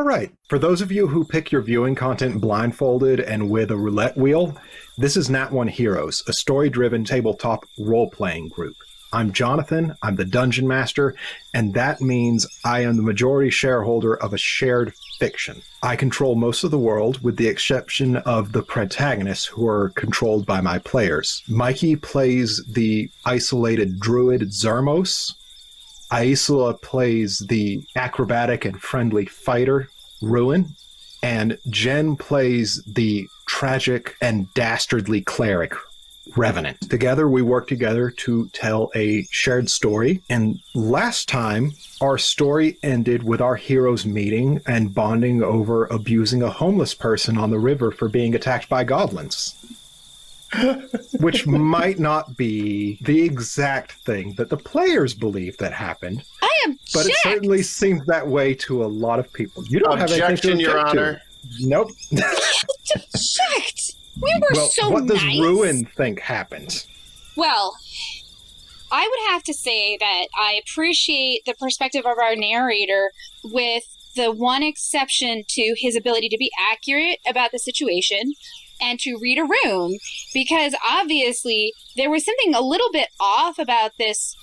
right. For those of you who pick your viewing content blindfolded and with a roulette wheel, this is Nat One Heroes, a story-driven tabletop role-playing group. I'm Jonathan, I'm the Dungeon Master, and that means I am the majority shareholder of a shared fiction. I control most of the world, with the exception of the protagonists, who are controlled by my players. Mikey plays the isolated druid Zermos. Aisla plays the acrobatic and friendly fighter Ruin. And Jen plays the tragic and dastardly cleric Revenant. Together, we work together to tell a shared story. And last time, our story ended with our heroes meeting and bonding over abusing a homeless person on the river for being attacked by goblins. Which might not be the exact thing that the players believe that happened. I am But checked. it certainly seems that way to a lot of people. You don't have anything to Your object Honor. to. Nope. Checked. We were Well, so what nice. does Ruin think happened? Well, I would have to say that I appreciate the perspective of our narrator, with the one exception to his ability to be accurate about the situation and to read a room, because obviously there was something a little bit off about this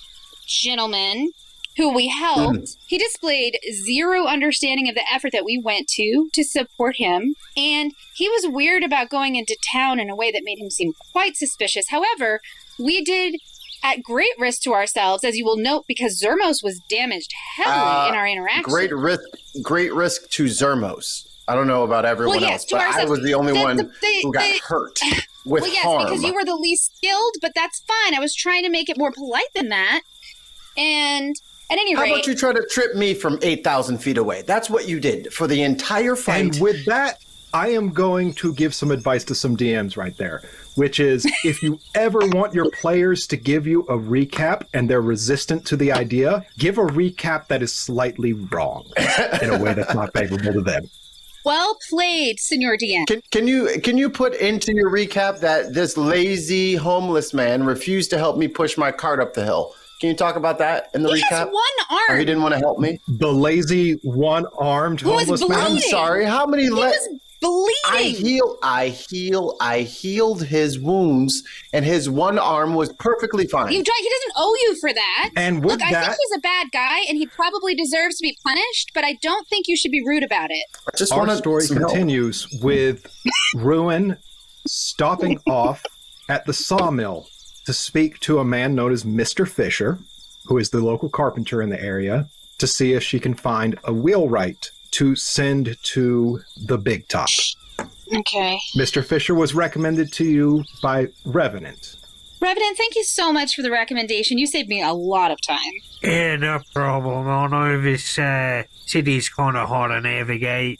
gentleman who we helped. He displayed zero understanding of the effort that we went to support him, and he was weird about going into town in a way that made him seem quite suspicious. However, we did at great risk to ourselves, as you will note, because Zermos was damaged heavily in our interaction. Great risk to Zermos. I don't know about everyone else, but I was the only one who got hurt with harm. Because you were the least skilled, but that's fine. I was trying to make it more polite than that. And at any rate... How about you try to trip me from 8,000 feet away? That's what you did for the entire fight. And with that, I am going to give some advice to some DMs right there, which is if you ever want your players to give you a recap and they're resistant to the idea, give a recap that is slightly wrong in a way that's not favorable to them. Well played, Senor DM. Can you put into your recap that this lazy homeless man refused to help me push my cart up the hill? Can you talk about that in the recap? He has one arm. Or he didn't want to help me? The lazy, one-armed homeless man? I'm sorry. How many... He was bleeding. I healed his wounds, and his one arm was perfectly fine. He doesn't owe you for that. And with Look, I think he's a bad guy, and he probably deserves to be punished, but I don't think you should be rude about it. Our story continues with Ruin stopping off at the sawmill to speak to a man known as Mr. Fisher, who is the local carpenter in the area, to see if she can find a wheelwright to send to the Big Top. Okay. Mr. Fisher was recommended to you by Revenant. Revenant, thank you so much for the recommendation. You saved me a lot of time. Yeah, no problem. I know this city's kind of hard to navigate.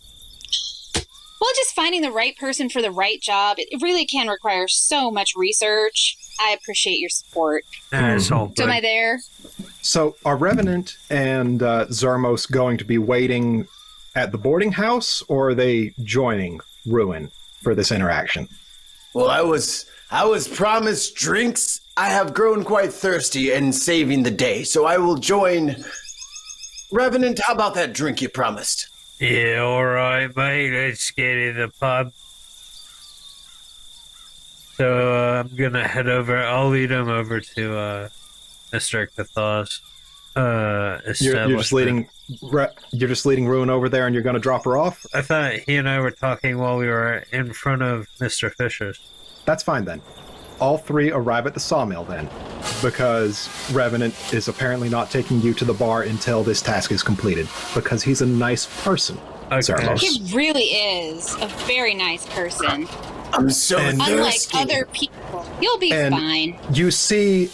Well, just finding the right person for the right job, it really can require so much research. I appreciate your support. So am I there? So are Revenant and Zermos going to be waiting at the boarding house, or are they joining Ruin for this interaction? Well, I was promised drinks. I have grown quite thirsty and saving the day, so I will join. Revenant, how about that drink you promised? Yeah, all right, mate. Let's get in the pub. So I'm gonna head over. I'll lead him over to Mr. Cathaw's. You're just leading Ruin over there, and you're going to drop her off? I thought he and I were talking while we were in front of Mr. Fisher's. That's fine then. All three arrive at the sawmill then, because Revenant is apparently not taking you to the bar until this task is completed, because he's a nice person. Okay. He really is a very nice person. I'm so thirsty. Unlike other people. You'll be fine. You see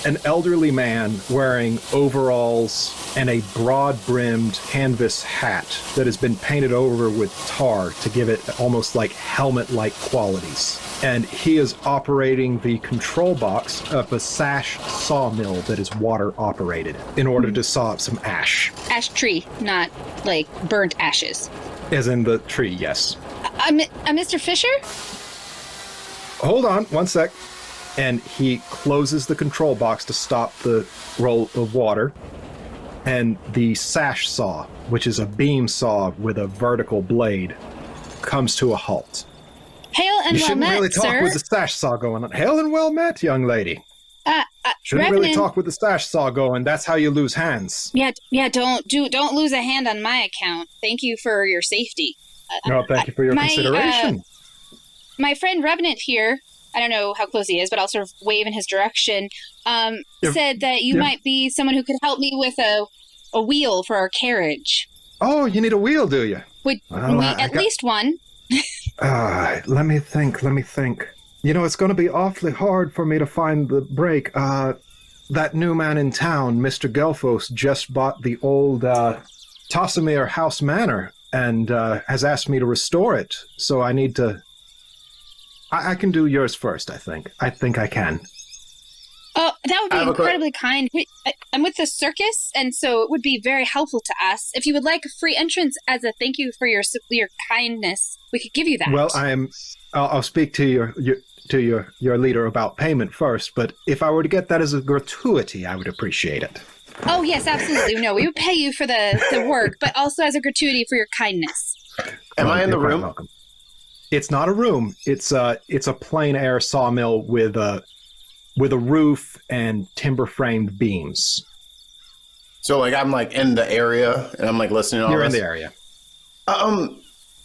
an elderly man wearing overalls and a broad-brimmed canvas hat that has been painted over with tar to give it almost like helmet-like qualities. And he is operating the control box of a sash sawmill that is water-operated in order to saw up some ash. Ash tree, not like burnt ashes. As in the tree, yes. Mr. Fisher? Hold on, one sec. And he closes the control box to stop the roll of water. and the sash saw, which is a beam saw with a vertical blade, comes to a halt. Hail and You well shouldn't met, really talk sir. with the sash saw going on. Hail and well met, young lady. Shouldn't Revenant, really talk with the sash saw going. That's how you lose hands. Yeah. Don't lose a hand on my account. Thank you for your safety. No, thank you for your consideration. My friend Revenant here, I don't know how close he is, but I'll sort of wave in his direction, said that you might be someone who could help me with a wheel for our carriage. Oh, you need a wheel, do you? Would Well, we I got- least one? Let me think. You know, it's going to be awfully hard for me to find the break. That new man in town, Mr. Gelfos, just bought the old Tossamere House Manor and has asked me to restore it. So I need to... I can do yours first, I think. I think I can. Oh, that would I be have a incredibly kind. I'm with the circus, and so it would be very helpful to us. If you would like a free entrance as a thank you for your kindness, we could give you that. Well, I'll speak to your leader about payment first, but if I were to get that as a gratuity, I would appreciate it. Oh, yes, absolutely. No, we would pay you for the work, but also as a gratuity for your kindness. Am I in the You're quite room? welcome. It's not a room. It's a plain air sawmill with a roof and timber framed beams. So, like, I'm, like, in the area, and I'm, like, listening to all You're in this. the area.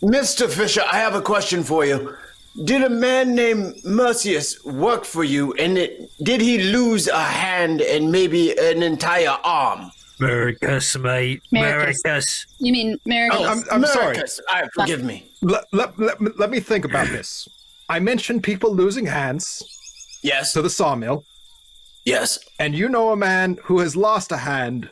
Mr. Fisher, I have a question for you. Did a man named Mercius work for you, and did he lose a hand and maybe an entire arm? Maricus, mate. Maricus. Maricus. You mean America? Oh, I'm sorry. Maricus. Forgive me. Let me think about this. I mentioned people losing hands Yes. to the sawmill, Yes. and you know a man who has lost a hand,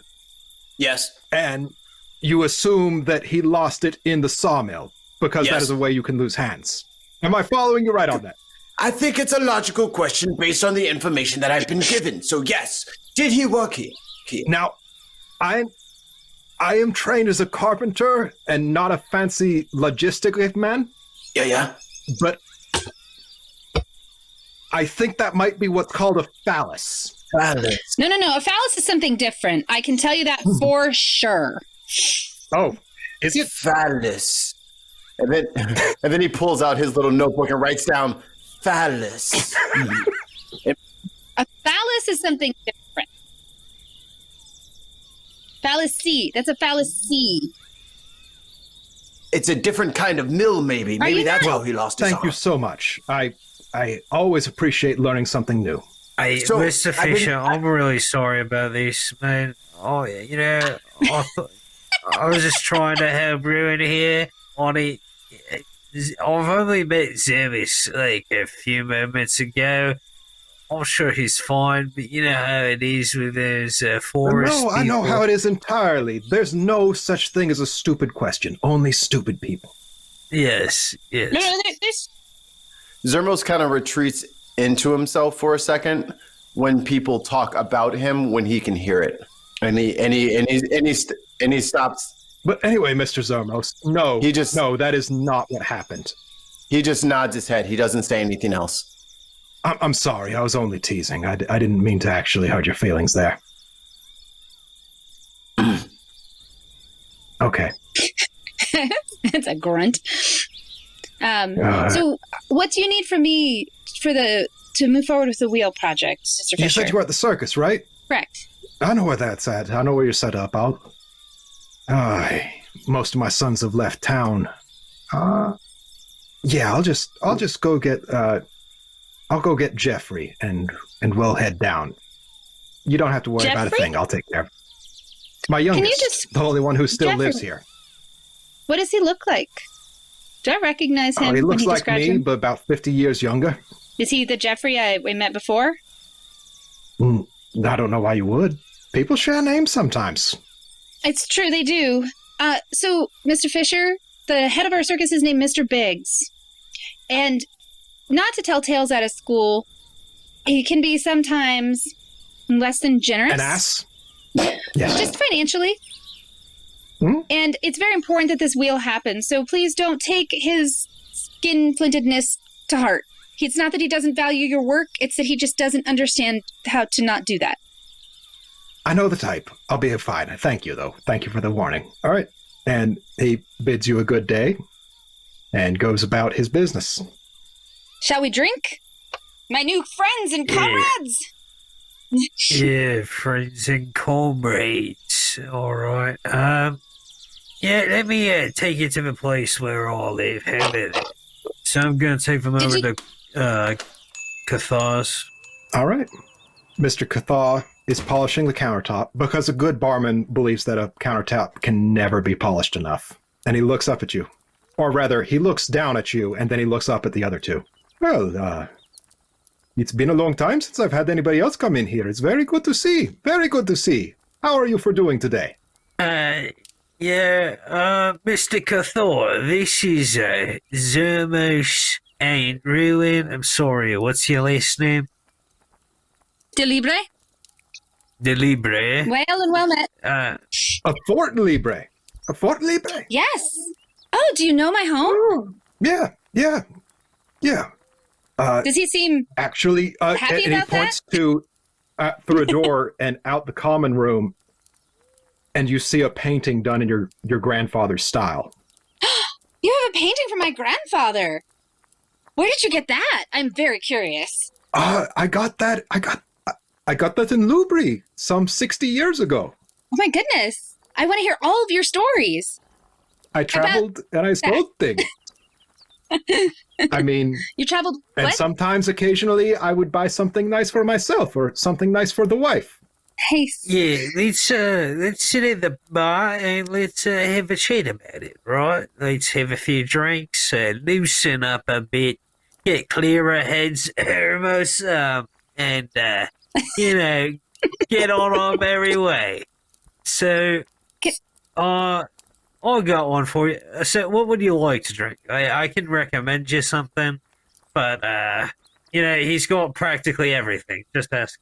Yes. and you assume that he lost it in the sawmill because that Yes. is a way you can lose hands. Am I following you right on that? I think it's a logical question based on the information that I've been given. So, yes. Did he work here? Now, I am trained as a carpenter and not a fancy logistic man, Yeah. but I think that might be what's called a phallus. Phallus. No. A phallus is something different. I can tell you that for sure. Oh, is it? Phallus. And then he pulls out his little notebook and writes down phallus. A phallus is something different. Fallacy. That's a fallacy. It's a different kind of mill, maybe. Maybe you that's not? how he lost his Thank arm. you so much. I always appreciate learning something new. So, Mr. I've been- Fisher, I'm really sorry about this, man. Oh, you know, I was just trying to help ruin here. I've only met Zemis like a few moments ago. I'm sure he's fine, but you know how it is with those forest No, I know people. how it is entirely. There's no such thing as a stupid question. Only stupid people. Yes. No, there's Zermos kind of retreats into himself for a second when people talk about him when he can hear it, and he stops. But anyway, Mr. Zormos, no, that is not what happened. He just nods his head. He doesn't say anything else. I'm sorry. I was only teasing. I didn't mean to actually hurt your feelings there. Okay. That's a grunt. So, what do you need from me to move forward with the wheel project, Mr. Fisher? You said you were at the circus, right? Correct. I know where that's at. I know where you're set up. Most of my sons have left town. Yeah, I'll just go get. I'll go get Jeffrey and we'll head down. You don't have to worry about a Jeffrey? thing. I'll take care of it. My youngest, the only one who still Jeffrey? lives here. What does he look like? Do I recognize him? Oh, he when looks like describes me, him? but about 50 years younger. Is he the Jeffrey we met before? I don't know why you would. People share names sometimes. It's true, they do. So, Mr. Fisher, the head of our circus is named Mr. Biggs. And not to tell tales out of school, he can be sometimes less than generous. An ass? Yeah. Just financially. And it's very important that this wheel happens, so please don't take his skin-flintedness to heart. It's not that he doesn't value your work, it's that he just doesn't understand how to not do that. I know the type. I'll be fine. Thank you, though. Thank you for the warning. All right. And he bids you a good day and goes about his business. Shall we drink? My new friends and comrades! Yeah, friends and comrades. All right. Yeah, let me take you to the place where I live. How about it? So I'm going to take them over to Cathar's. All right. Mr. Cathar is polishing the countertop because a good barman believes that a countertop can never be polished enough. And he looks up at you. Or rather, he looks down at you, and then he looks up at the other two. Well, it's been a long time since I've had anybody else come in here. It's very good to see. Very good to see. How are you for doing today? Mr. Cathar, this is Zermos and Ruin. I'm sorry, what's your last name? Delibre? Delibre. Well and well met. A Fort Libre. A Fort Libre? Yes. Oh, do you know my home? Yeah. Does he seem Actually, happy and he about points to through a door and out the common room, and you see a painting done in your grandfather's style. You have a painting from my grandfather. Where did you get that? I'm very curious. I got that. I got that in Lubri some 60 years ago. Oh my goodness. I want to hear all of your stories. I traveled and I sold things. I mean, You traveled and what? sometimes occasionally I would buy something nice for myself or something nice for the wife. Nice. Yeah, let's sit at the bar and let's have a chat about it, right? Let's have a few drinks, loosen up a bit, get clearer heads, almost, and get on our merry way. So, I got one for you. So, what would you like to drink? I can recommend you something, but he's got practically everything. Just ask.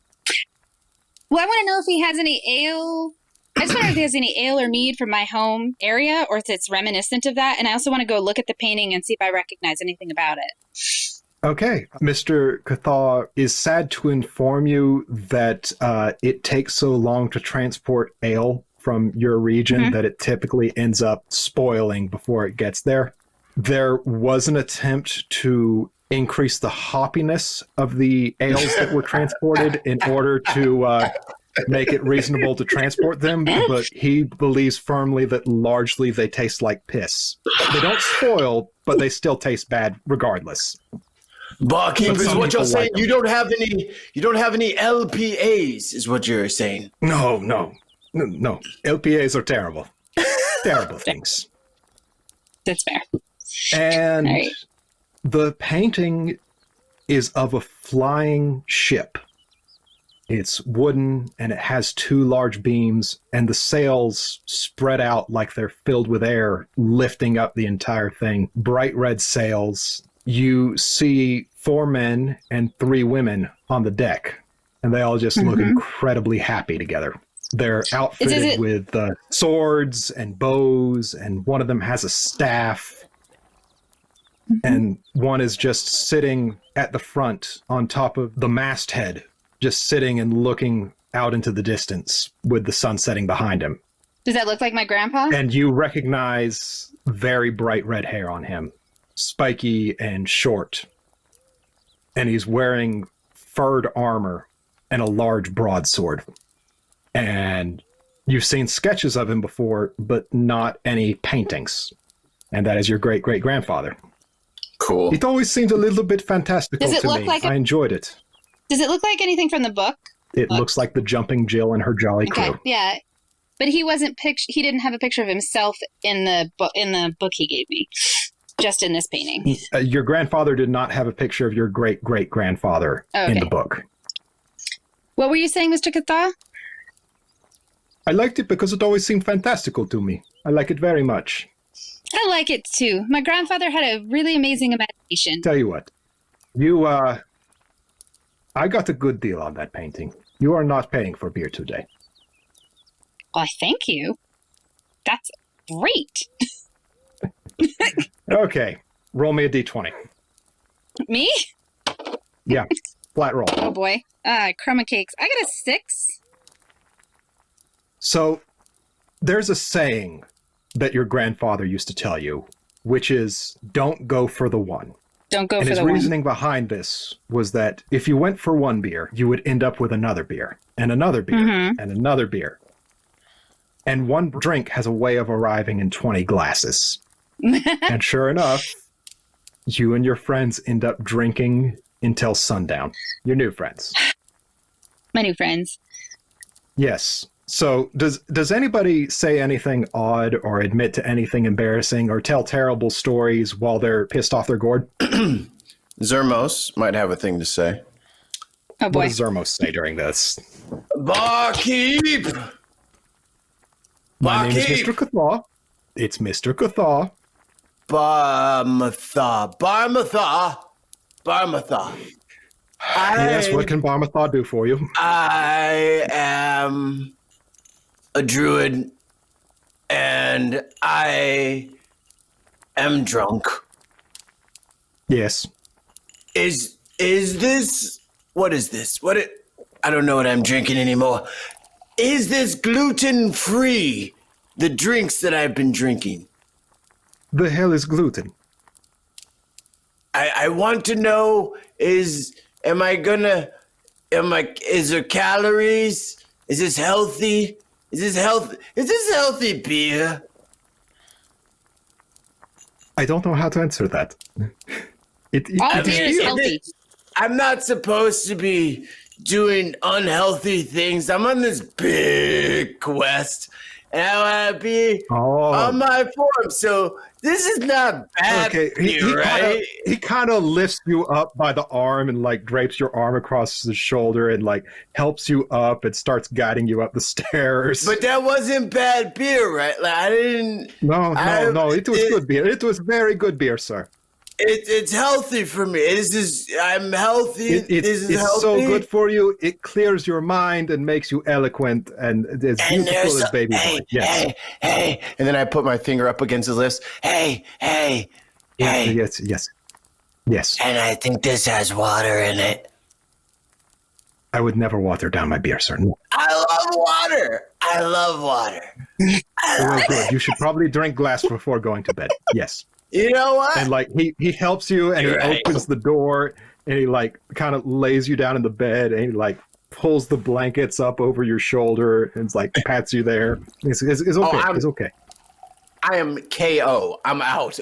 Well, I want to know if he has any ale. I just wonder if he has any ale or mead from my home area, or if it's reminiscent of that. And I also want to go look at the painting and see if I recognize anything about it. Okay. Mr. Cathar is sad to inform you that it takes so long to transport ale from your region that it typically ends up spoiling before it gets there. There was an attempt to increase the hoppiness of the ales that were transported in order to make it reasonable to transport them, but he believes firmly that largely they taste like piss. They don't spoil, but they still taste bad regardless. Barkeep But is some what you're people saying. like You don't have any LPAs, is what you're saying. No. LPAs are terrible. Terrible things. That's fair. And All right. the painting is of a flying ship. It's wooden and it has two large beams, and the sails spread out like they're filled with air, lifting up the entire thing. Bright red sails. You see 4 men and 3 women on the deck, and they all just look incredibly happy together. They're outfitted with swords and bows, and one of them has a staff. And one is just sitting at the front on top of the masthead, just sitting and looking out into the distance with the sun setting behind him. Does that look like my grandpa? And you recognize very bright red hair on him, spiky and short. And he's wearing furred armor and a large broadsword. And you've seen sketches of him before, but not any paintings. And that is your great-great-grandfather. Cool. It always seemed a little bit fantastical Does it to look me. like I enjoyed it. Does it look like anything from the book? It looks like the Jumping Jill and her jolly crew. Okay, yeah. But he wasn't he didn't have a picture of himself in the book he gave me. Just in this painting. Your grandfather did not have a picture of your great-great-grandfather in the book. What were you saying, Mr. Cathar? I liked it because it always seemed fantastical to me. I like it very much. I like it too. My grandfather had a really amazing imagination. Tell you what, I got a good deal on that painting. You are not paying for beer today. Why, thank you. That's great. Okay, roll me a d20. Me? Yeah, flat roll. Oh boy. Crumb of cakes. I got a 6. So there's a saying that your grandfather used to tell you, which is don't go for the one. Don't go And for his the one. reasoning behind this was that if you went for one beer, you would end up with another beer and another beer and another beer. And one drink has a way of arriving in 20 glasses. And sure enough, you and your friends end up drinking until sundown. Your new friends. My new friends. Yes. So does anybody say anything odd or admit to anything embarrassing or tell terrible stories while they're pissed off their gourd? Zermos might have a thing to say. Oh What boy. does Zermos say during this? Barkeep! My name is Barkeep! Mr. Cathar. It's Mr. Cathar. Barmatha. Yes, what can Barmatha do for you? I am a druid and I am drunk. Yes. Is this what is this? I don't know what I'm drinking anymore. Is this gluten free? The drinks that I've been drinking. The hell is gluten? I want to know is there calories? Is this healthy? Is this healthy beer? I don't know how to answer that. All beer is healthy. I'm not supposed to be doing unhealthy things. I'm on this big quest, and I want to be on my form. So this is not bad. Okay, right? he kind of lifts you up by the arm and like drapes your arm across the shoulder and like helps you up and starts guiding you up the stairs. But that wasn't bad beer, right? Like I didn't. No, it was good beer. It was very good beer, sir. It's healthy for me. I'm healthy. It's healthy. so good for you. It clears your mind and makes you eloquent and as beautiful as baby boy. Yes. Hey. And then I put my finger up against his lips. Hey. Yes. And I think this has water in it. I would never water down my beer, sir. No. I love water. Well, good. You should probably drink glass before going to bed. Yes. You know what? And like he helps you and You're he right. opens the door and he like kind of lays you down in the bed and he like pulls the blankets up over your shoulder and it's like pats you there. It's okay. It's okay. I am KO. I'm out.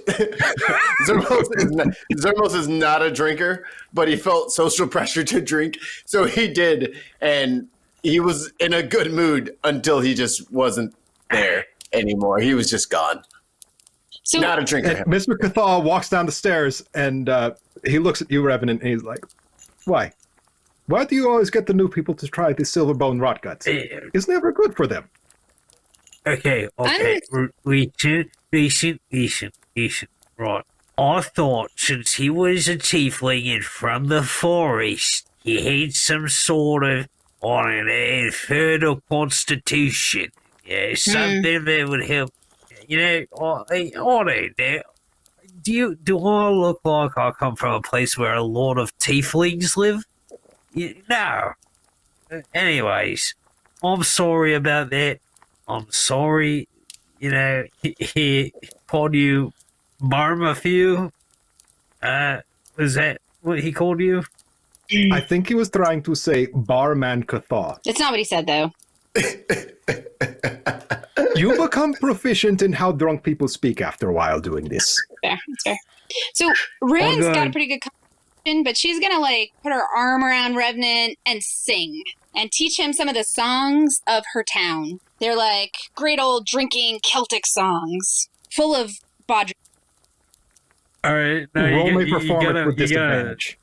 Zermos is not a drinker, but he felt social pressure to drink, so he did, and he was in a good mood until he just wasn't there anymore. He was just gone. So Not a drinker. And Mr. Cathal walks down the stairs and he looks at you, Revenant, and he's like, Why do you always get the new people to try the Silverbone Rot Guts? It's never good for them. Okay. Listen. Right. I thought since he was a tiefling and from the forest, he had some sort of, I don't know, infernal constitution. Yeah, something that would help. You know, I don't know. Do I look like I come from a place where a lot of tieflings live? No. Anyways, I'm sorry about that. I'm sorry, he called you Barmatthew. Was that what he called you? I think he was trying to say Barman Cathar. that's not what he said, though. You become proficient in how drunk people speak after a while doing this. Fair. That's fair. So Ruin's Okay. got a pretty good conversation, but she's gonna like put her arm around Revenant and sing and teach him some of the songs of her town. They're like great old drinking Celtic songs, full of Baudry. All right. No, Roll me you performance gotta- with you gotta- disadvantage.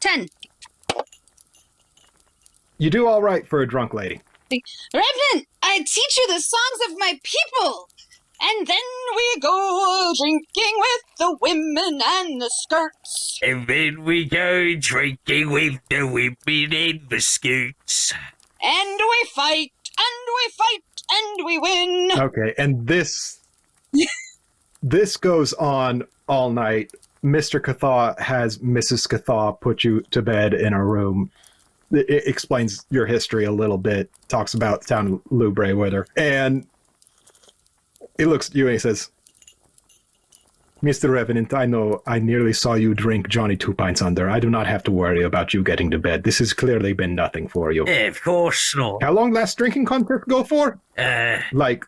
10. You do all right for a drunk lady. Revenant, I teach you the songs of my people. And then we go drinking with the women and the skirts. And then we go drinking with the women and the scoots. And we fight, and we win. Okay, and this goes on all night. Mr. Cathar has Mrs. Cathar put you to bed in a room, it explains your history a little bit, talks about town Lubre with her, and he looks at you and he says, Mr. Revenant, I know I nearly saw you drink Johnny 2 pints under. I do not have to worry about you getting to bed. This has clearly been nothing for you. Yeah, of course not. How long last drinking contest go for? Like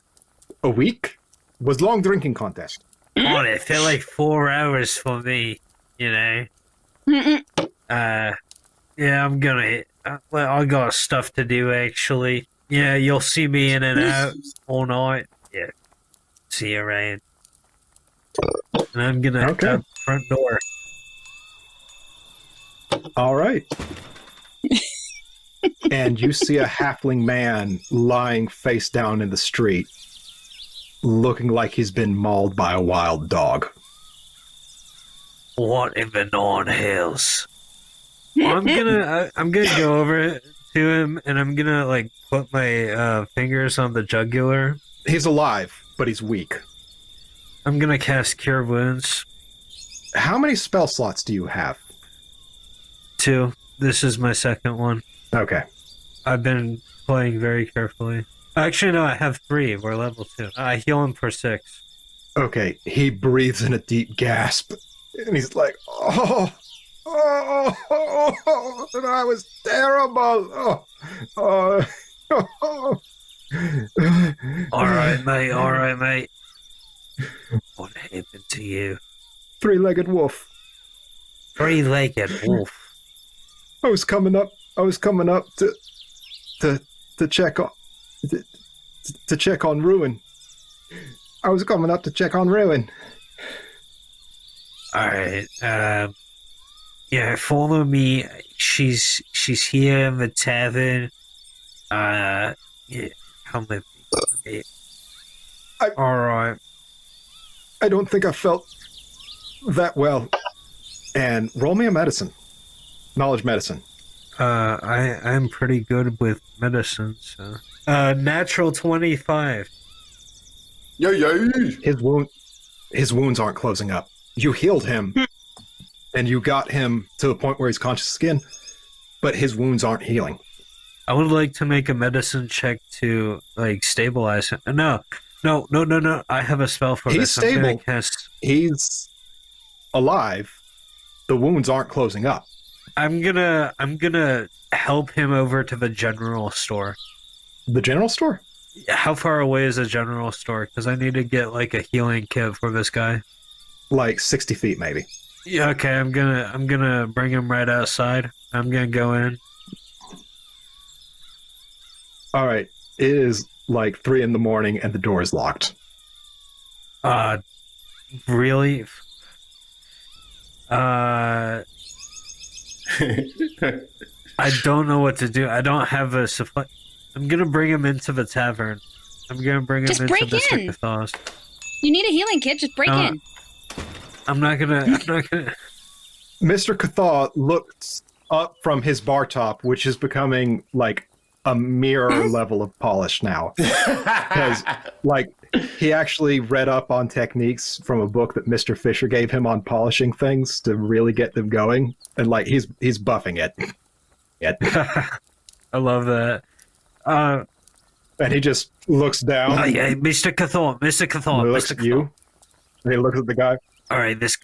a week? Was long drinking contest. Oh, it felt like 4 hours for me, you know. Yeah, I'm gonna. Well, I got stuff to do actually. Yeah, you'll see me in and out all night. Yeah, see you around. And I'm gonna out the front door. All right. And you see a halfling man lying face down in the street, looking like he's been mauled by a wild dog. What in the nine hells? I'm gonna go over to him and I'm gonna like put my fingers on the jugular. He's alive, but he's weak. I'm gonna cast Cure Wounds. How many spell slots do you have? 2. This is my second one. Okay. I've been playing very carefully. Actually, no, I have 3. We're level 2. I heal him for 6. Okay, he breathes in a deep gasp, and he's like, and I was terrible. All right, mate. What happened to you? 3-legged wolf. 3-legged wolf. I was coming up to check on to check on Ruin. I was coming up to check on Ruin. All right. Yeah, follow me. She's here in the tavern. Yeah, come with me. All right. I don't think I felt that well. And roll me a medicine. Knowledge medicine. I'm pretty good with medicine, so. Natural 25. Yay! His wounds aren't closing up. You healed him, and you got him to the point where he's conscious again, but his wounds aren't healing. I would like to make a medicine check to like stabilize him. No. I have a spell for He's this. stable. He's alive. The wounds aren't closing up. I'm gonna help him over to the general store. The general store? How far away is the general store? Because I need to get like a healing kit for this guy. Like 60 feet, maybe. Yeah. Okay. I'm gonna bring him right outside. I'm gonna go in. All right. It is like 3 a.m. and the door is locked. Really? I don't know what to do. I don't have a supply. I'm gonna bring him into the tavern. I'm gonna bring him into Mr. Cathaw's. You need a healing kit. Just break in. I'm not gonna. Mr. Cathaw looks up from his bar top, which is becoming like a mirror level of polish now. Because, like, he actually read up on techniques from a book that Mr. Fisher gave him on polishing things to really get them going. And, like, he's buffing it. I love that. And he just looks down. Oh, yeah, Mr. Cathaw. He looks at you. And he looks at the guy. All right, this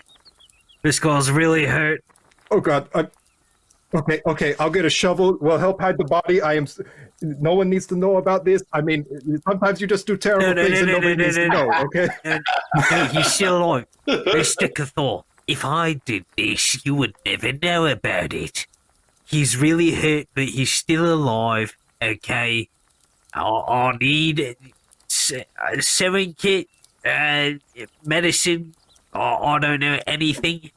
guy's really hurt. Oh, God. Okay, I'll get a shovel. We'll help hide the body. No one needs to know about this. I mean, sometimes you just do terrible things and nobody needs to know, okay? No, he's still alive. Mr. Cathaw, if I did this, you would never know about it. He's really hurt, but he's still alive, okay? I'll need a sewing kit, medicine, I don't know, anything.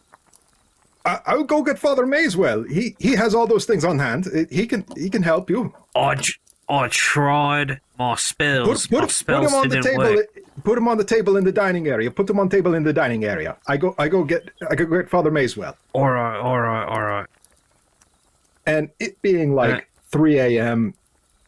I'll go get Father Mayswell. He has all those things on hand. He can help you. I tried my spells. Put him on the table. Work. Put him on the table in the dining area. Put him on the table in the dining area. I go get Father Mayswell. All right. And it being like 3 a.m.,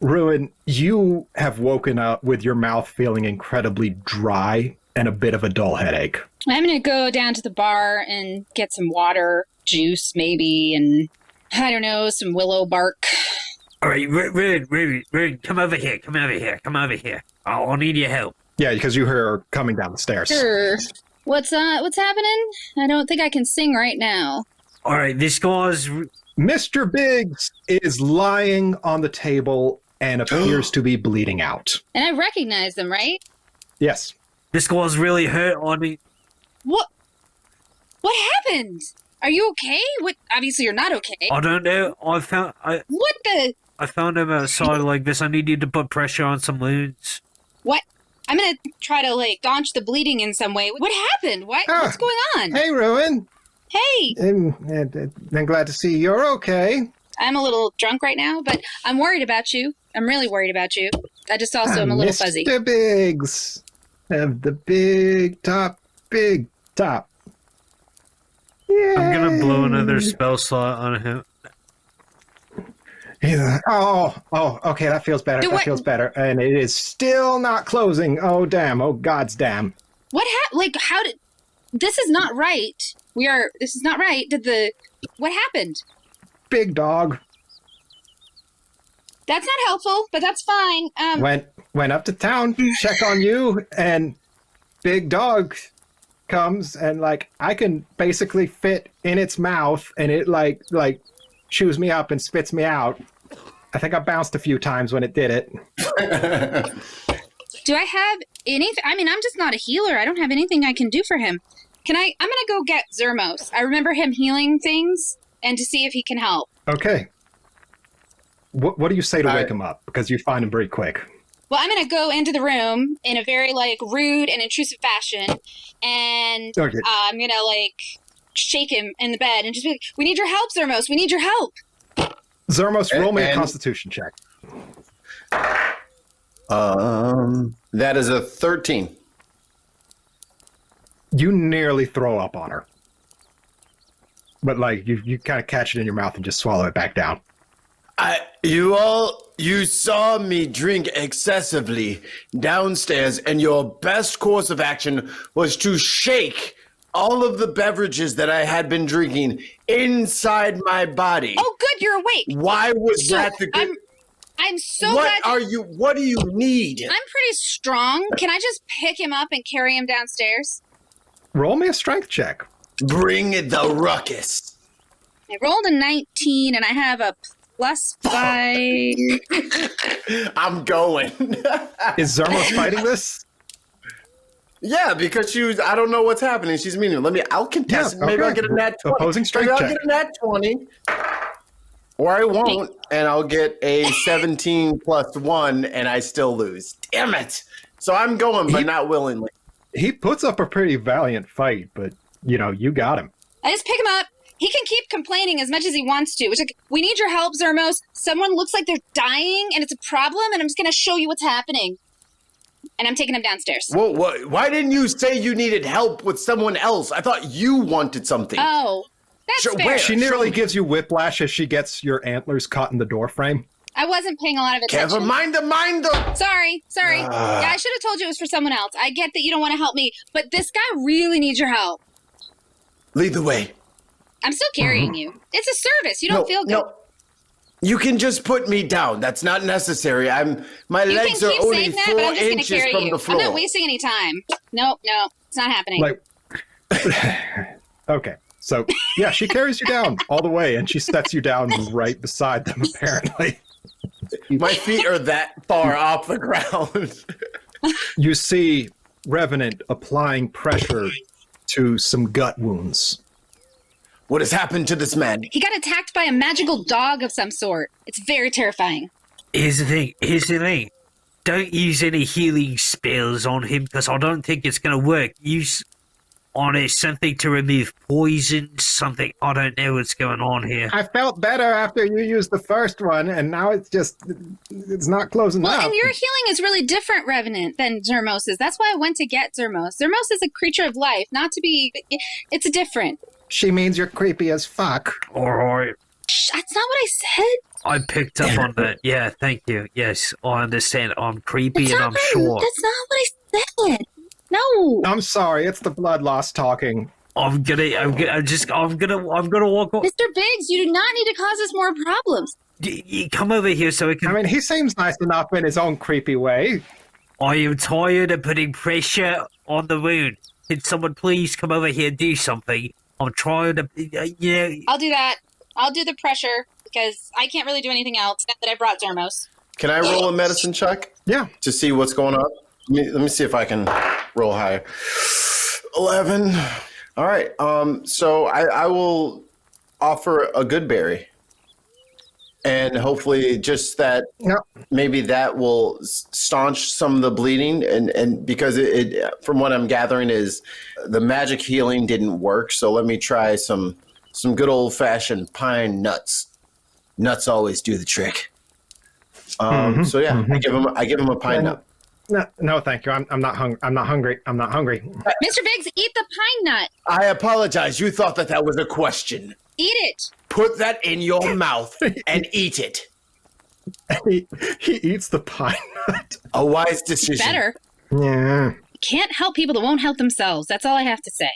Ruin, you have woken up with your mouth feeling incredibly dry and a bit of a dull headache. I'm going to go down to the bar and get some water, juice maybe, and I don't know, some willow bark. All right, Rude, come over here. I'll need your help. Yeah, because you hear her coming down the stairs. Sure. What's happening? I don't think I can sing right now. All right, this guy's... Mr. Biggs is lying on the table and appears to be bleeding out. And I recognize them, right? Yes. This guy's really hurt on me. What happened? Are you okay? What? Obviously you're not okay. I don't know. What the? I found him outside like this. I need you to put pressure on some wounds. What? I'm gonna try to, staunch the bleeding in some way. What happened? What's going on? Hey, Ruin. Hey! I'm glad to see you're okay. I'm a little drunk right now, but I'm worried about you. I'm really worried about you. I just also am a little fuzzy. Mr. Biggs of the big top. Yeah. I'm gonna blow another spell slot on him. Okay, that feels better. Feels better. And it is still not closing. Oh, damn. Oh, God's damn. What happened? How did... This is not right. This is not right. What happened? Big dog. That's not helpful, but that's fine. Went up to town, check on you, and big dog comes and I can basically fit in its mouth, and it chews me up and spits me out. I think I bounced a few times when it did it. Do I have anything? I mean, I'm just not a healer. I don't have anything I can do for him. I'm going to go get Zermos. I remember him healing things, and to see if he can help. Okay. What do you say to wake him up? Because you find him very quick. Well, I'm going to go into the room in a very, rude and intrusive fashion, and I'm going to, shake him in the bed and just be like, we need your help, Zermos. We need your help. Zermos, roll me a Constitution check. That is a 13. You nearly throw up on her. But, you kind of catch it in your mouth and just swallow it back down. You saw me drink excessively downstairs, and your best course of action was to shake all of the beverages that I had been drinking inside my body. Oh, good, you're awake. Why was that the good... I'm so What do you need? I'm pretty strong. Can I just pick him up and carry him downstairs? Roll me a strength check. Bring the ruckus. I rolled a 19 and I have a +5. I'm going. Is Zermos fighting this? Yeah, because I don't know what's happening. She's meaning. I'll contest. Yeah, maybe I'll get a nat 20. Opposing strength check. I'll get a nat 20. Or I won't, and I'll get a 17 plus 1, and I still lose. Damn it. So I'm going, but not willingly. He puts up a pretty valiant fight, but, you got him. I just pick him up. He can keep complaining as much as he wants to. It's we need your help, Zermos. Someone looks like they're dying, and it's a problem, and I'm just going to show you what's happening. And I'm taking him downstairs. Well, why didn't you say you needed help with someone else? I thought you wanted something. Oh, that's fair. She nearly gives you whiplash as she gets your antlers caught in the door frame. I wasn't paying a lot of attention. Kevin, mind them. Sorry. Yeah, I should have told you it was for someone else. I get that you don't want to help me, but this guy really needs your help. Lead the way. I'm still carrying you. It's a service. You don't feel good. No. You can just put me down. That's not necessary. My legs are only 4 inches from the floor. I'm not wasting any time. No, it's not happening. Okay. So, yeah, she carries you down all the way, and she sets you down right beside them, apparently. My feet are that far off the ground. You see Revenant applying pressure to some gut wounds. What has happened to this man? He got attacked by a magical dog of some sort. It's very terrifying. Here's the thing. Don't use any healing spells on him, because I don't think it's going to work. Use something to remove poison, something. I don't know what's going on here. I felt better after you used the first one, and now it's not closing up. And your healing is really different, Revenant, than Zermos's. That's why I went to get Zermos. Zermos is a creature of life, it's different. She means you're creepy as fuck. All right. That's not what I said. I picked up on that. Yeah, thank you. Yes, I understand. I'm creepy and I'm sure. That's not what I said. No. I'm sorry, it's the blood loss talking. I'm gonna walk off. Mr. Biggs, you do not need to cause us more problems. You come over here so I can. I mean, he seems nice enough in his own creepy way. I am tired of putting pressure on the wound. Can someone please come over here and do something? I'm trying to, I'll do that. I'll do the pressure because I can't really do anything else now that I brought Zermos. Can I roll a medicine check? Yeah. To see what's going on? Let me see if I can roll higher. 11. All right. So I will offer a good berry. And hopefully just that maybe that will staunch some of the bleeding. And because it from what I'm gathering is the magic healing didn't work. So let me try some good old fashioned pine nuts. Nuts always do the trick. So yeah, I give him a pine nut. No, thank you. I'm not hungry. I'm not hungry. Mr. Biggs, eat the pine nut. I apologize. You thought that was a question. Eat it. Put that in your mouth and eat it. He eats the pine nut. A wise decision. Better. Yeah. Can't help people that won't help themselves. That's all I have to say.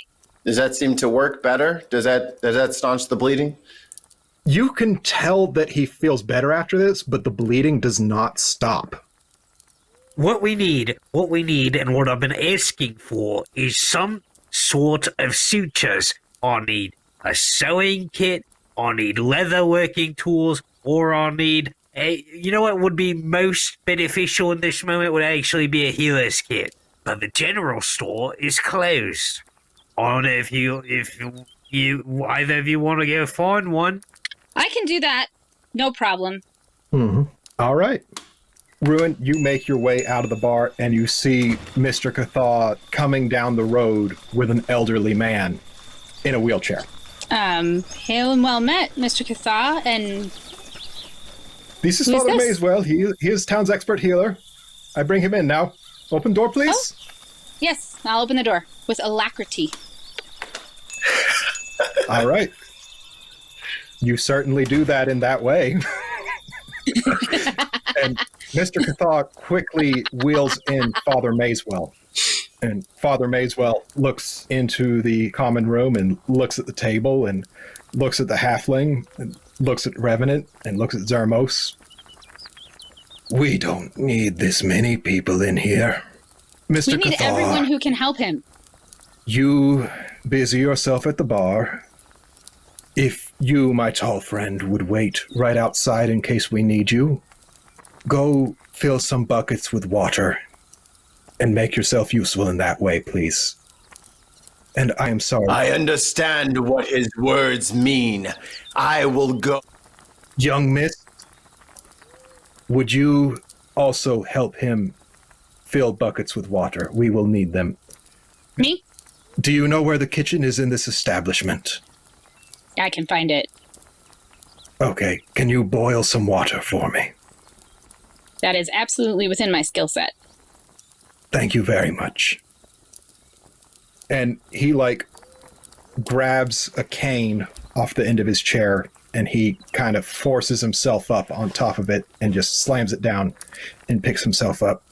Does that seem to work better? Does that staunch the bleeding? You can tell that he feels better after this, but the bleeding does not stop. What we need, and what I've been asking for is some sort of sutures. I need a sewing kit, I need leather working tools, or I need you know what would be most beneficial in this moment would actually be a healer's kit. But the general store is closed. I don't know if you either of you want to go find one. I can do that. No problem. All right. Ruin, you make your way out of the bar and you see Mr. Cathaw coming down the road with an elderly man in a wheelchair. Hail and well met, Mr. Cathaw, and... This is Father Mayswell. He is town's expert healer. I bring him in now. Open door, please. Oh. Yes, I'll open the door with alacrity. All right. You certainly do that in that way. And Mr. Cathaw quickly wheels in Father Mayswell. And Father Mayswell looks into the common room and looks at the table and looks at the halfling and looks at Revenant and looks at Zermos. We don't need this many people in here. Mr. We need Cathaw, everyone who can help him. You busy yourself at the bar. If you, my tall friend, would wait right outside in case we need you, go fill some buckets with water and make yourself useful in that way, please. And I am sorry. I understand what his words mean. I will go. Young miss, would you also help him fill buckets with water? We will need them. Me? Do you know where the kitchen is in this establishment? I can find it. Okay, can you boil some water for me? That is absolutely within my skill set. Thank you very much. And he, grabs a cane off the end of his chair, and he kind of forces himself up on top of it and just slams it down and picks himself up.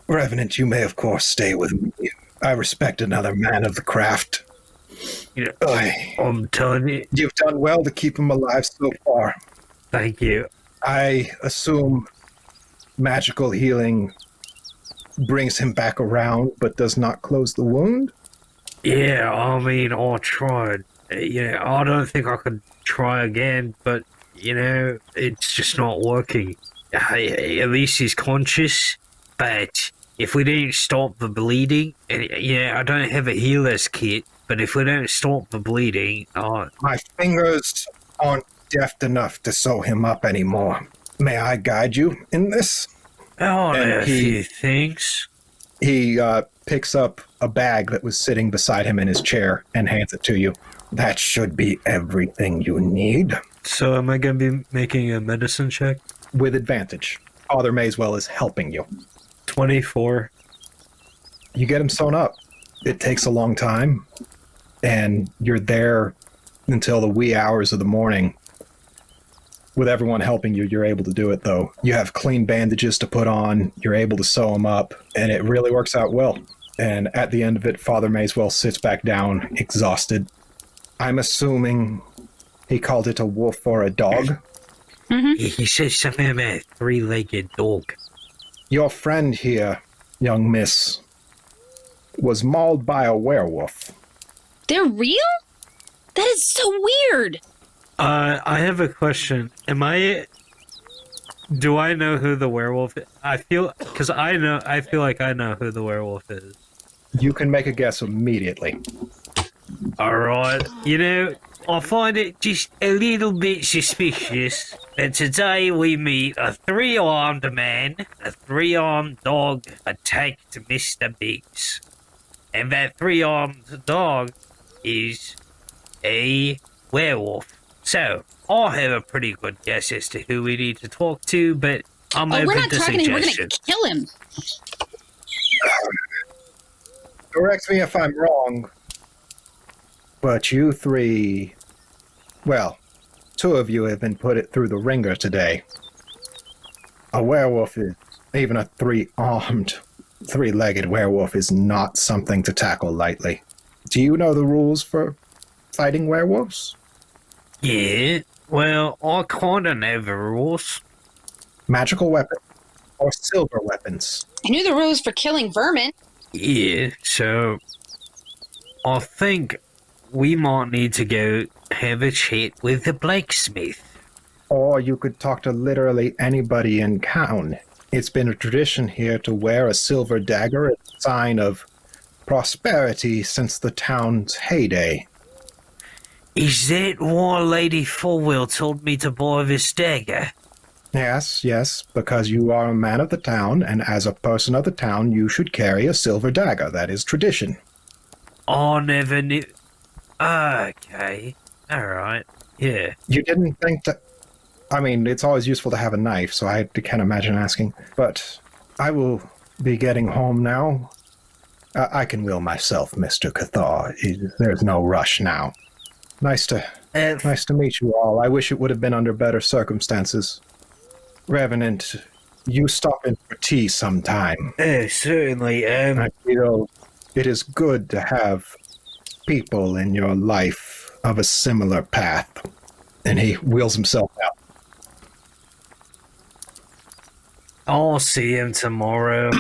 Revenant, you may, of course, stay with me. I respect another man of the craft. I'm telling you. You've done well to keep him alive so far. Thank you. I assume magical healing brings him back around, but does not close the wound? Yeah, I mean, I tried. I don't think I could try again, but, it's just not working. At least he's conscious, but if we don't stop the bleeding, and I don't have a healer's kit, but if we don't stop the bleeding... My fingers aren't deft enough to sew him up anymore. May I guide you in this? A few things. He picks up a bag that was sitting beside him in his chair and hands it to you. That should be everything you need. So am I going to be making a medicine check? With advantage. Father Mayswell is helping you. 24. You get him sewn up. It takes a long time, and you're there until the wee hours of the morning. With everyone helping you, you're able to do it, though. You have clean bandages to put on, you're able to sew them up, and it really works out well. And at the end of it, Father Mayswell sits back down, exhausted. I'm assuming he called it a wolf or a dog? Mm-hmm. He said something about a three-legged dog. Your friend here, young miss, was mauled by a werewolf. They're real? That is so weird. I have a question. Do I know who the werewolf is? I feel like I know who the werewolf is. You can make a guess immediately. Alright. You know, I find it just a little bit suspicious that today we meet a three-armed man, a three-armed dog attacked Mr. Biggs. And that three-armed dog is a werewolf. So, I have a pretty good guess as to who we need to talk to, but I'm open we're not to talking to him, we're suggestions. gonna kill him. Correct me if I'm wrong, but you three... Well, two of you have been put through the ringer today. A werewolf is... Even a three-armed, three-legged werewolf is not something to tackle lightly. Do you know the rules for fighting werewolves? Yeah, well, I kinda know the rules. Magical weapon or silver weapons? I knew the rules for killing vermin. Yeah, so I think we might need to go have a chat with the blacksmith. Or you could talk to literally anybody in town. It's been a tradition here to wear a silver dagger as a sign of prosperity since the town's heyday. Is that why Lady Fulwell told me to buy this dagger? Yes, because you are a man of the town, and as a person of the town, you should carry a silver dagger. That is tradition. I never knew. Okay, alright, yeah. You didn't think that... I mean, it's always useful to have a knife, so I can't imagine asking. But I will be getting home now. I can will myself, Mr. Cathar. There's no rush now. Nice to meet you all. I wish it would have been under better circumstances. Revenant, you stop in for tea sometime. Certainly. I feel it is good to have people in your life of a similar path. And he wheels himself out. I'll see him tomorrow.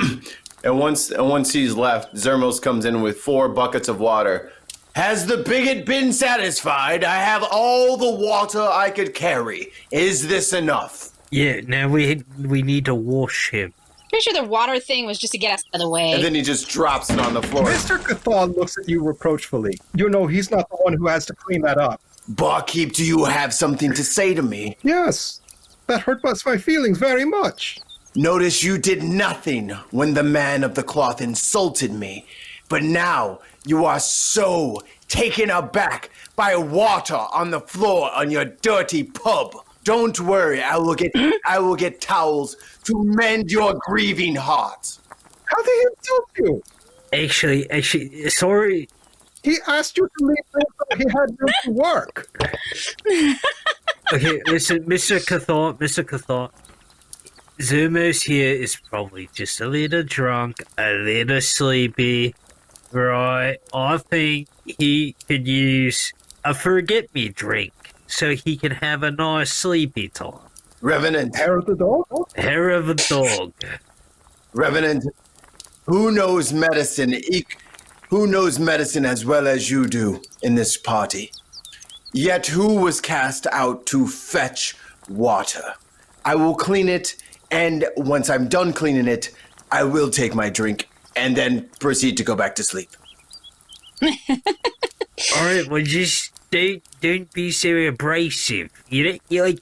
And once he's left, Zermos comes in with 4 buckets of water. Has the bigot been satisfied? I have all the water I could carry. Is this enough? Yeah, now we need to wash him. Pretty sure the water thing was just to get us out of the way. And then he just drops it on the floor. Mr. Cathar looks at you reproachfully. You know he's not the one who has to clean that up. Barkeep, do you have something to say to me? Yes, that hurt my feelings very much. Notice you did nothing when the man of the cloth insulted me, but now you are so taken aback by water on the floor on your dirty pub. Don't worry, I will get towels to mend your grieving heart. How did he insult you? Actually, sorry. He asked you to leave so he had room to work. Okay, listen, Mr. Cathar. Zumos here is probably just a little drunk, a little sleepy, right? I think he could use a forget-me drink so he can have a nice sleepy time. Revenant. Hair of the dog? Hair of a dog. Revenant, who knows medicine? Who knows medicine as well as you do in this party? Yet who was cast out to fetch water? I will clean it, and once I'm done cleaning it, I will take my drink and then proceed to go back to sleep. Alright, well just don't be so abrasive. You like,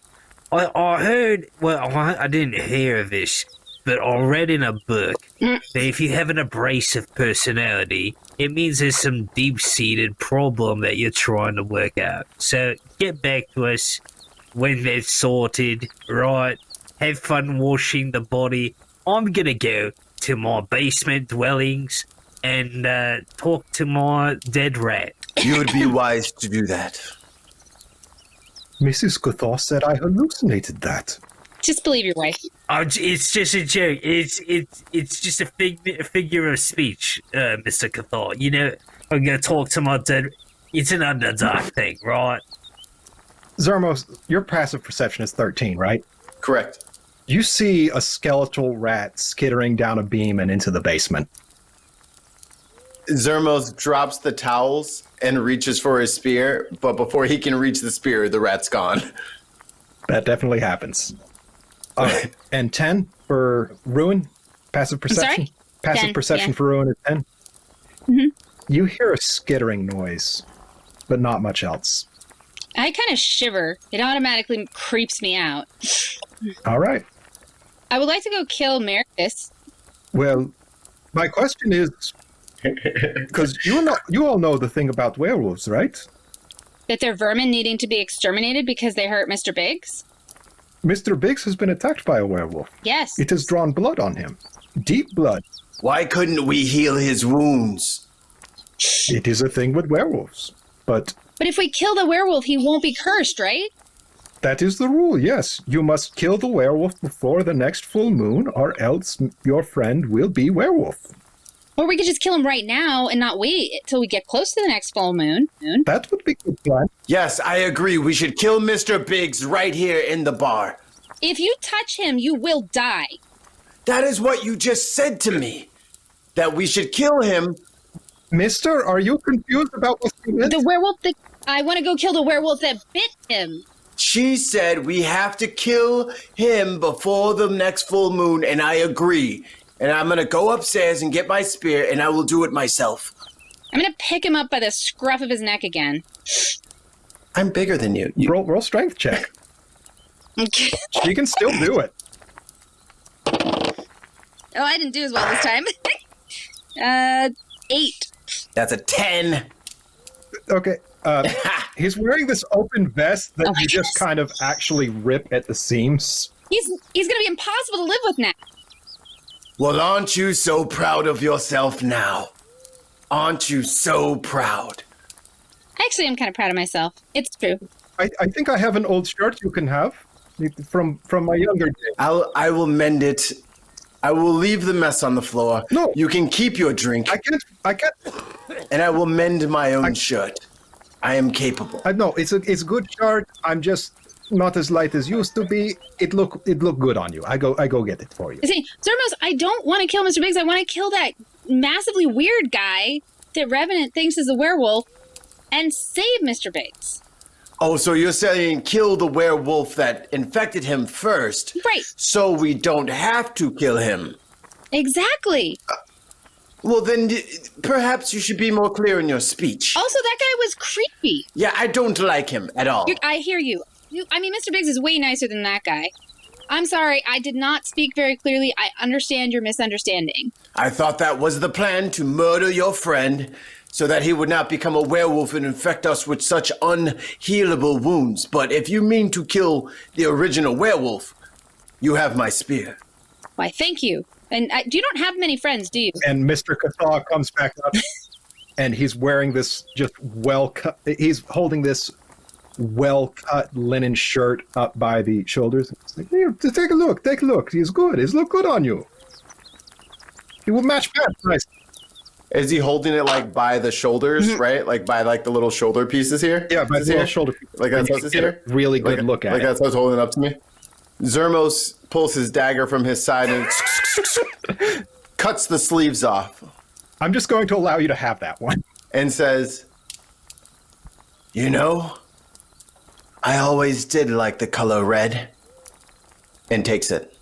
I heard, well, I didn't hear this, but I read in a book that if you have an abrasive personality, it means there's some deep-seated problem that you're trying to work out. So get back to us when they're sorted, right? Have fun washing the body. I'm gonna go to my basement dwellings and talk to my dead rat. You would be wise to do that. Mrs. Cathar said I hallucinated that. Just believe your wife. It's just a joke. It's just a figure of speech, Mr. Cathar. You know, I'm gonna talk to my dead. It's an Underdark thing, right? Zermos, your passive perception is 13, right? Correct. You see a skeletal rat skittering down a beam and into the basement. Zermos drops the towels and reaches for his spear, but before he can reach the spear, the rat's gone. That definitely happens. All right. And 10 for Ruin, passive perception? Passive 10, perception yeah. for Ruin is 10? Mm-hmm. You hear a skittering noise, but not much else. I kind of shiver. It automatically creeps me out. All right. I would like to go kill Mericus. Well, my question is, because you all know the thing about werewolves, right? That they're vermin needing to be exterminated because they hurt Mr. Biggs? Mr. Biggs has been attacked by a werewolf. Yes. It has drawn blood on him. Deep blood. Why couldn't we heal his wounds? It is a thing with werewolves. But if we kill the werewolf, he won't be cursed, right? that is the rule, yes. You must kill the werewolf before the next full moon, or else your friend will be werewolf. Or we could just kill him right now and not wait till we get close to the next full moon. That would be a good plan. Yes, I agree. We should kill Mr. Biggs right here in the bar. If you touch him, you will die. That is what you just said to me. That we should kill him. Mister, are you confused about what you meant? The werewolf I want to go kill the werewolf that bit him. She said we have to kill him before the next full moon, and I agree. And I'm going to go upstairs and get my spear, and I will do it myself. I'm going to pick him up by the scruff of his neck again. I'm bigger than you. Roll strength check. She can still do it. Oh, I didn't do as well this time. 8. That's a 10. Okay. He's wearing this open vest that you just goodness. kind of actually rip at the seams. He's going to be impossible to live with now. Well, aren't you so proud of yourself now? Aren't you so proud? Actually, I'm kind of proud of myself. It's true. I think I have an old shirt you can have from my younger days. I will mend it. I will leave the mess on the floor. No. You can keep your drink. I can't. And I will mend my own shirt. I am capable. I know it's a good shirt. I'm just not as light as used to be. It look good on you. I go get it for you. See, Zermos, I don't want to kill Mr. Biggs. I want to kill that massively weird guy that Revenant thinks is a werewolf and save Mr. Biggs. Oh, so you're saying kill the werewolf that infected him first. Right. So we don't have to kill him. Exactly. Well, then perhaps you should be more clear in your speech. Also, that guy was creepy. Yeah, I don't like him at all. I hear you. I mean, Mr. Biggs is way nicer than that guy. I'm sorry, I did not speak very clearly. I understand your misunderstanding. I thought that was the plan, to murder your friend so that he would not become a werewolf and infect us with such unhealable wounds. But if you mean to kill the original werewolf, you have my spear. Why, thank you. And you don't have many friends, do you? And Mr. Cathar comes back up, and he's wearing this just well-cut. He's holding this well-cut linen shirt up by the shoulders. It's like, here, take a look. Take a look. He's good. He's look good on you. He will match pants nice. Is he holding it like by the shoulders, right? Like by like the little shoulder pieces here? Yeah, by the little shoulder piece. Like that's what's here? Really good look at like it. that's what's holding it up to me. Zermos pulls his dagger from his side and cuts the sleeves off. I'm just going to allow you to have that one. And says, you know, I always did like the color red. And takes it.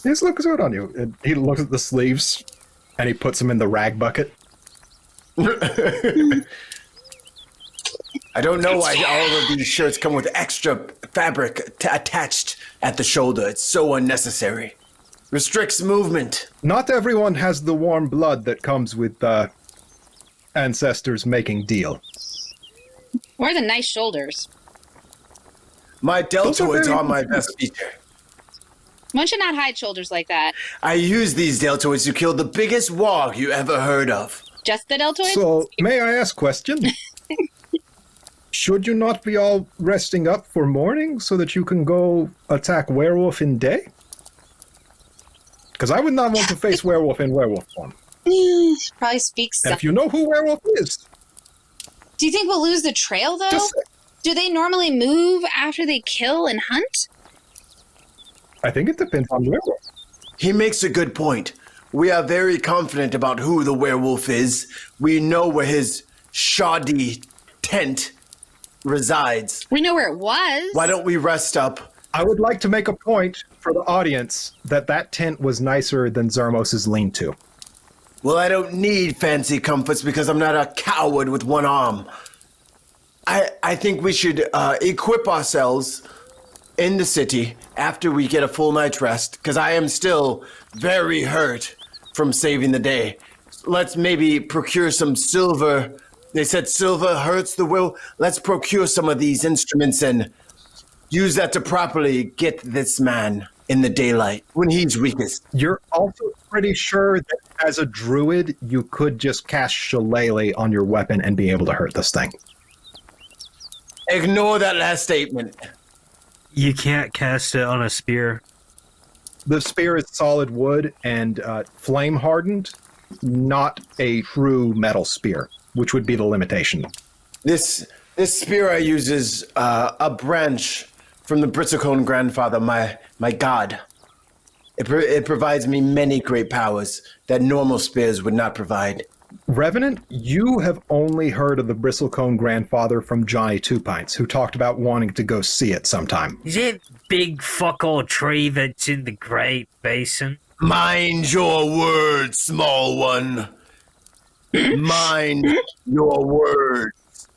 This looks good on you. And he looks at the sleeves, and he puts them in the rag bucket. I don't know why all of these shirts come with extra fabric attached at the shoulder. It's so unnecessary. Restricts movement. Not everyone has the warm blood that comes with ancestors making deal. Or the nice shoulders. My deltoids are my best feature. One should not hide shoulders like that. I use these deltoids to kill the biggest warg you ever heard of. Just the deltoids? So, may I ask a question? Should you not be all resting up for morning so that you can go attack werewolf in day? Because I would not want to face werewolf in werewolf form. Probably speaks. And if you know who werewolf is, do you think we'll lose the trail though? Do they normally move after they kill and hunt? I think it depends on the werewolf. He makes a good point. We are very confident about who the werewolf is. We know where his shoddy tent resides. We know where it was. Why don't we rest up? I would like to make a point for the audience that tent was nicer than Zermos' lean-to. Well, I don't need fancy comforts because I'm not a coward with one arm. I think we should equip ourselves in the city after we get a full night's rest, because I am still very hurt from saving the day. Let's maybe procure some silver. They said silver hurts the will. Let's procure some of these instruments and use that to properly get this man in the daylight when he's weakest. You're also pretty sure that as a druid, you could just cast Shillelagh on your weapon and be able to hurt this thing. Ignore that last statement. You can't cast it on a spear. The spear is solid wood and flame hardened, not a true metal spear, which would be the limitation. This spear I use is a branch from the Bristlecone grandfather, my god. It provides me many great powers that normal spears would not provide. Revenant, you have only heard of the Bristlecone grandfather from Johnny Two Pints, who talked about wanting to go see it sometime. Is it big fuck all tree that's in the Great Basin? Mind your words, small one. Mind your words.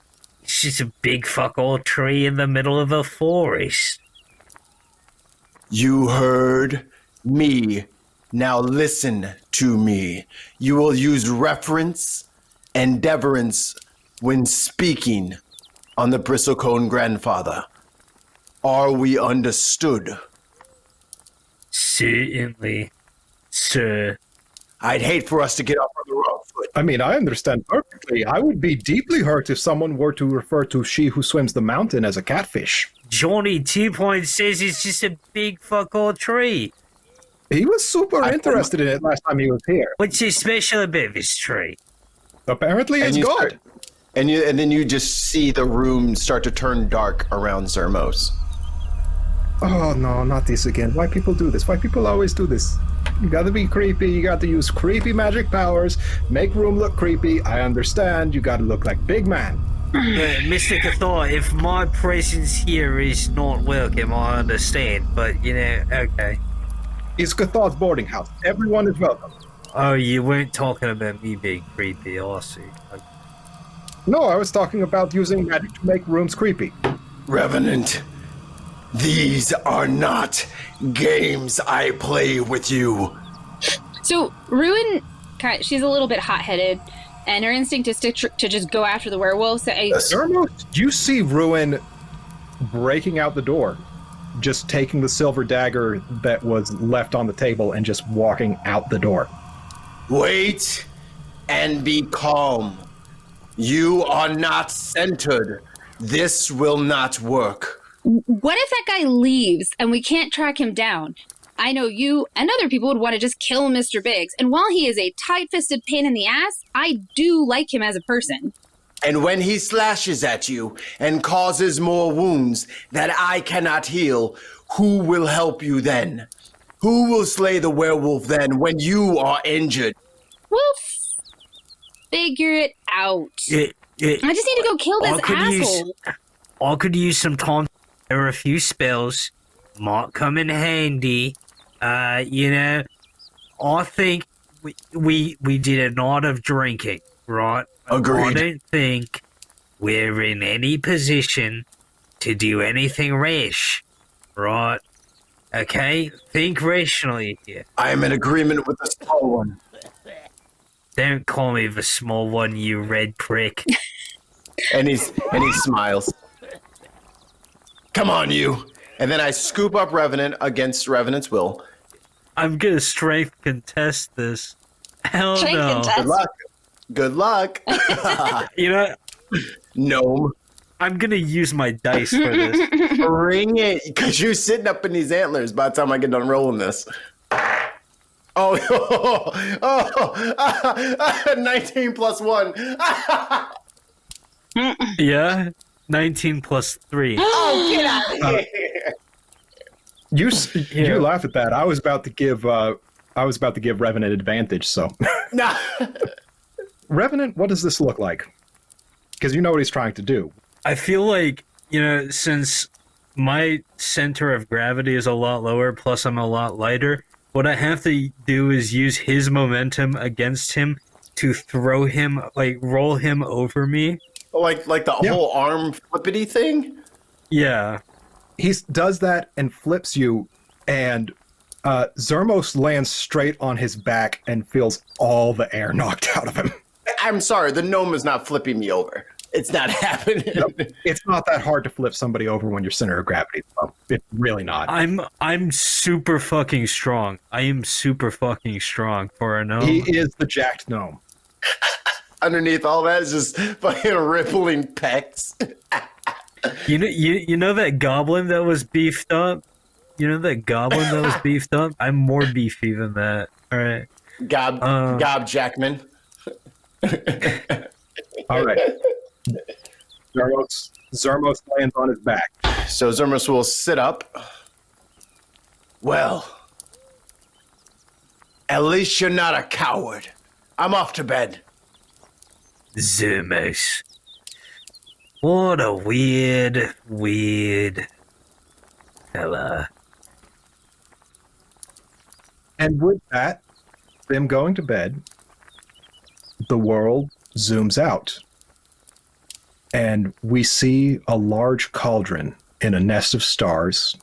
It's just a big fuck all tree in the middle of a forest. You heard me. Now listen to me. You will use reference and deference when speaking on the Bristlecone grandfather. Are we understood? Certainly, sir. I'd hate for us to get off on the wrong foot. I mean, I understand perfectly. I would be deeply hurt if someone were to refer to she who swims the mountain as a catfish. Johnny 2 Point says it's just a big fuck all tree. He was super interested in it last time he was here. What's so special about this tree? Apparently it's God. And then you just see the room start to turn dark around Zermos. Oh no, not this again. Why people do this? Why people always do this? You gotta be creepy, you gotta use creepy magic powers, make room look creepy. I understand, you gotta look like big man. Mr. Cathar, if my presence here is not welcome, I understand, but okay. It's Cathar's boarding house. Everyone is welcome. Oh, you weren't talking about me being creepy, I see. Okay. No, I was talking about using magic to make rooms creepy. Revenant, these are not games I play with you. So Ruin, she's a little bit hot-headed, and her instinct is to just go after the werewolf. So you see Ruin breaking out the door, just taking the silver dagger that was left on the table and just walking out the door. Wait and be calm. You are not centered. This will not work. What if that guy leaves and we can't track him down? I know you and other people would want to just kill Mr. Biggs, and while he is a tight-fisted pain in the ass, I do like him as a person. And when he slashes at you and causes more wounds that I cannot heal, who will help you then? Who will slay the werewolf then when you are injured? We'll figure it out. I just need to go kill this asshole. I could use some time. There are a few spells. Might come in handy. I think we did a night of drinking, right? Agreed. I don't think we're in any position to do anything rash, right? Okay? Think rationally here. I am in agreement with the small one. Don't call me the small one, you red prick. and he smiles. Come on, you. And then I scoop up Revenant against Revenant's will. I'm gonna strength contest this. Hell strength no. Contest? Good luck. You know, Gnome. I'm gonna use my dice for this. Bring it, because you're sitting up in these antlers by the time I get done rolling this. Oh, 19 plus 1. Yeah, 19 plus 3. Oh, get out of here. You laugh at that. I was about to give Revenant advantage, so. Nah. Revenant, what does this look like? Because you know what he's trying to do. I feel like, since my center of gravity is a lot lower, plus I'm a lot lighter, what I have to do is use his momentum against him to throw him, roll him over me. Like the whole arm flippity thing? Yeah. He does that and flips you, and Zermos lands straight on his back and feels all the air knocked out of him. I'm sorry, the gnome is not flipping me over. It's not happening. No, it's not that hard to flip somebody over when your center of gravity is low. It's really not. I'm super fucking strong. I am super fucking strong for a gnome. He is the jacked gnome. Underneath all that is just fucking rippling pecs. You know that goblin that was beefed up? You know that goblin that was beefed up? I'm more beefy than that. All right. Gob Jackman. All right. Zermos lands on his back. So Zermos will sit up. Well, at least you're not a coward. I'm off to bed. Zermos. What a weird fella. And with that, them going to bed, the world zooms out. And we see a large cauldron in a nest of stars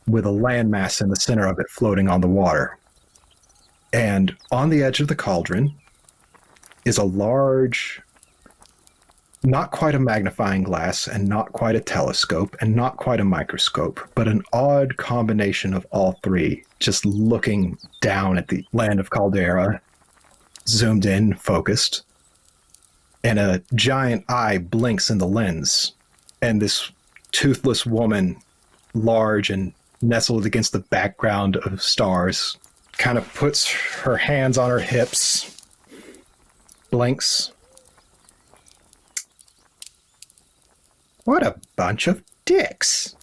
with a landmass in the center of it floating on the water. And on the edge of the cauldron is a large, not quite a magnifying glass and not quite a telescope and not quite a microscope, but an odd combination of all three, just looking down at the land of Caldera, zoomed in, focused. And a giant eye blinks in the lens, and this toothless woman, large and nestled against the background of stars, kind of puts her hands on her hips, blinks. What a bunch of dicks.